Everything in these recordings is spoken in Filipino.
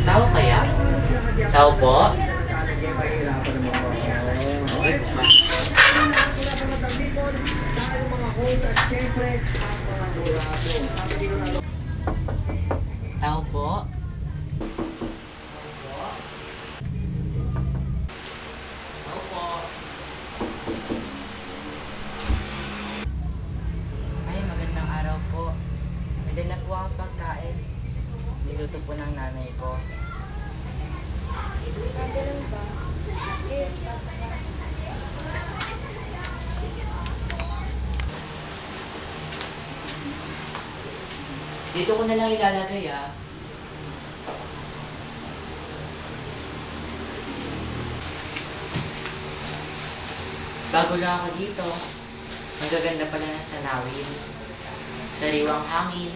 Tao kaya? Tao po? Tao po? Tao po? Ay, magandang araw po. May dala po ang pagkain. Niluto po ng nanay ko. Ganun ba? Sige, pasok na. Dito ko na lang ilalagay ah. Bago lang ako dito, magaganda pala ng tanawin. Sariwang hangin.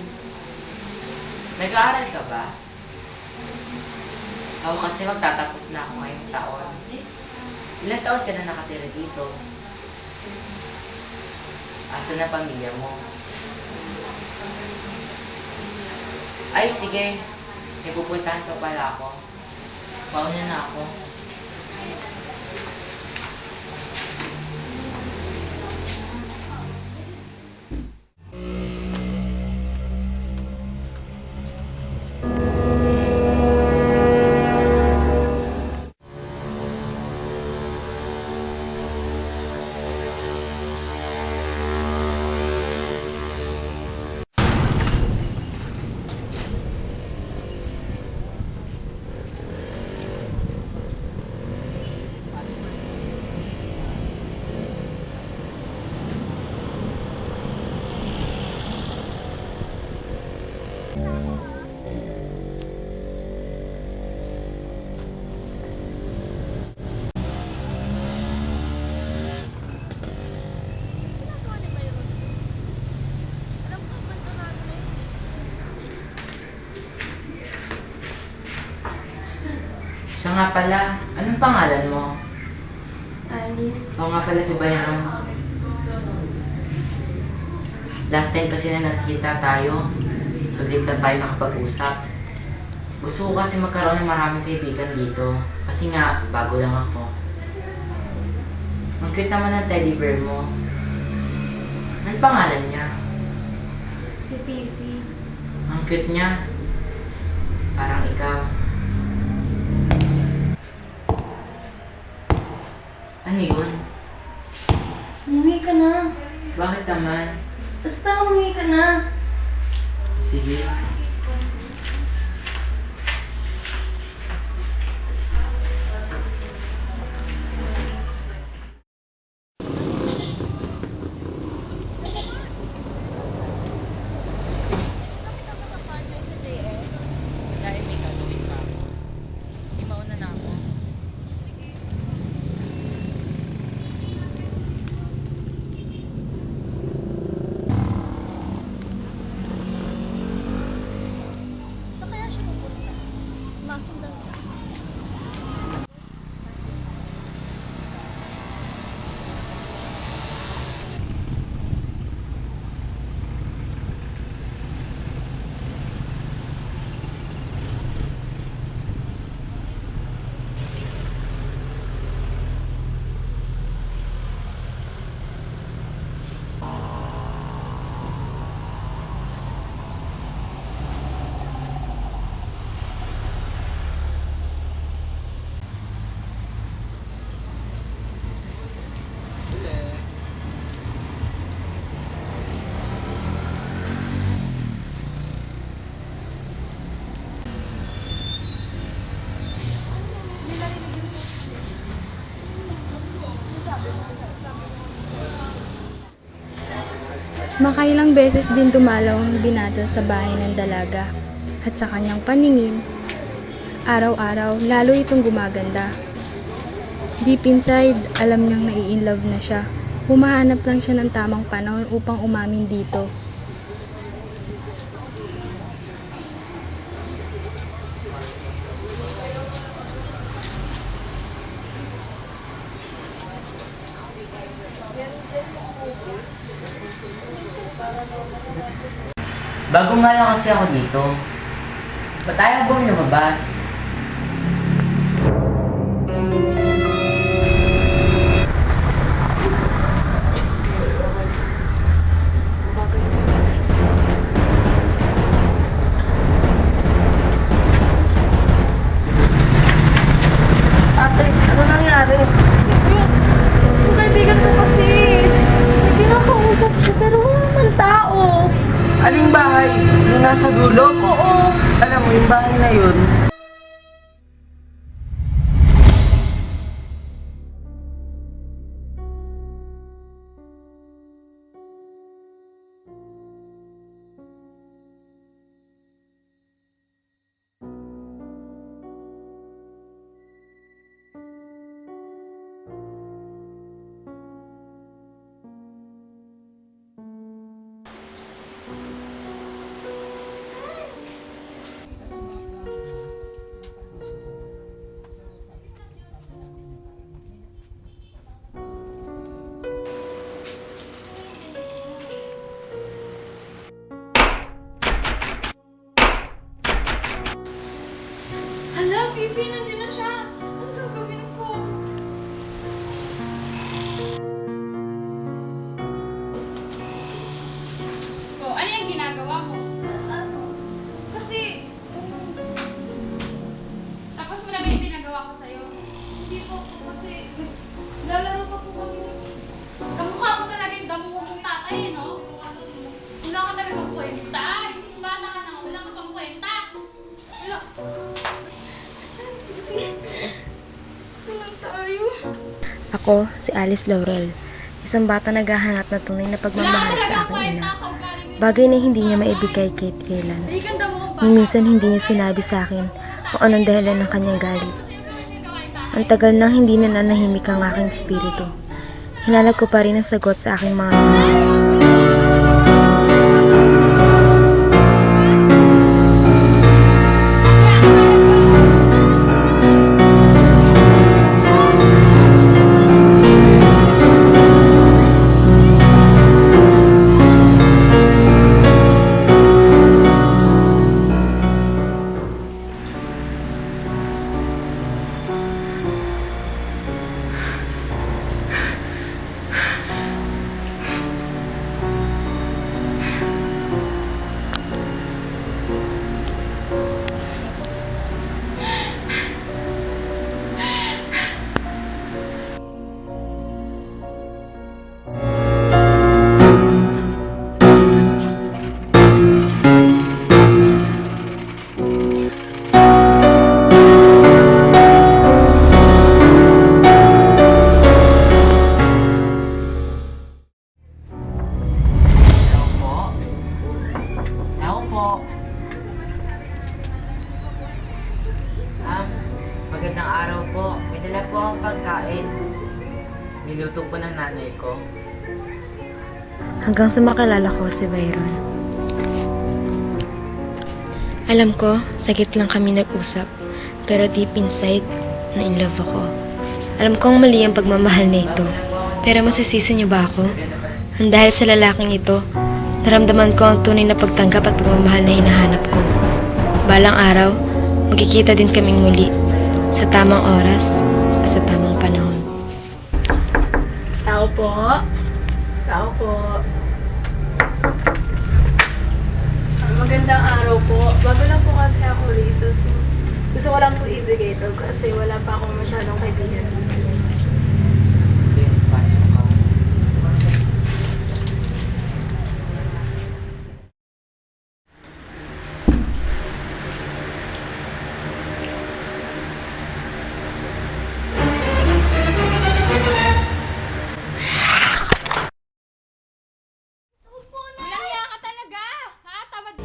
Nag-aaral ka ba? Ako kasi magtatapos na ako ngayong taon. Ilang taon ka na nakatira dito? Asa na pamilya mo? Ay, sige. May pupuntahan pa pala ako. Mauna na ako. Ginagawa ni Mayroon. Alam ko, abandonado na yun eh. Siya nga pala. Anong pangalan mo? Alice. Oo nga pala si Bayron. Last time kasi na nagkita tayo. Saglit na tayo nakapag-usap. Gusto ko kasi magkaroon ng maraming kaibigan dito. Kasi nga, bago lang ako. Ang cute naman ng teddy bear mo. Anong pangalan niya? Si Pipi. Ang cute niya. Parang ikaw. Ano yun? Umuwi ka na. Bakit naman? Basta umuwi ka na. Sige. Bakit ako na-partner sa JS? Dahil may gagawin pa ako. Di mauna na ako. Sige. Saan kaya siya pupunta? Masundan ka. Makailang beses din dumalaw ang binata sa bahay ng dalaga at sa kanyang paningin, araw-araw lalo itong gumaganda. Deep inside, alam niyang nai-inlove na siya. Humahanap lang siya ng tamang panahon upang umamin dito. Bago nga lang kasi ako dito. Ba't ayaw bang lumabas? Ate, ano nangyari? Yung kaibigan ko kasi, may kinakausap siya pero wala naman tao. Aling bahay? Yung nasa dulo? Oo. Alam mo, yung bahay na yun, Hala, Fifi, nandiyan na siya. Ano gagawin ko? Oh, ano yung ginagawa mo? Ano? Kasi, Tapos mo na ba yung pinagawa ko sa'yo? hindi po ako kasi lalaro pa po kami. Kamukha ko talaga yung damo mong tatay, eh, no? Wala ka talaga kwenta. Isang bata ka na, wala ka pang kwenta. Wala. Ito lang tayo. Ako, si Alice Laurel, isang bata naghahanap na tunay na Wala ka pagmamahal talaga sa aking kwenta. ina. Kaugali mo. Bagay na hindi niya maibigay kahit kailan. Hindi kang damo mong Ni minsan hindi niya sinabi sa akin kung anong dahilan ng kanyang galit. Ang tagal nang hindi na nanahimik ang aking espiritu. Hinanap ko pa rin ang sagot sa aking mga tanong. Tao po? Tao po? Magandang araw po. May dala po akong pagkain. Niluto po ng nanay ko. Hanggang sa makilala ko si Byron. Alam ko, sagit lang kami nag-usap, pero deep inside, na in love ako. Alam kong mali ang pagmamahal na ito, pero masisisi niyo ba ako? Ang dahil sa lalaking ito, naramdaman ko ang tunay na pagtanggap at pagmamahal na hinahanap ko. Balang araw, magkikita din kaming muli, sa tamang oras at sa tamang panahon. Tao po. Tao po. Magandang araw po. Bago lang po kasi ako rito. So, gusto ko lang po ibigay ito kasi wala pa akong masyadong kaibigan. Sige, pasok ka. Malaya ka talaga. Ha? Tamad.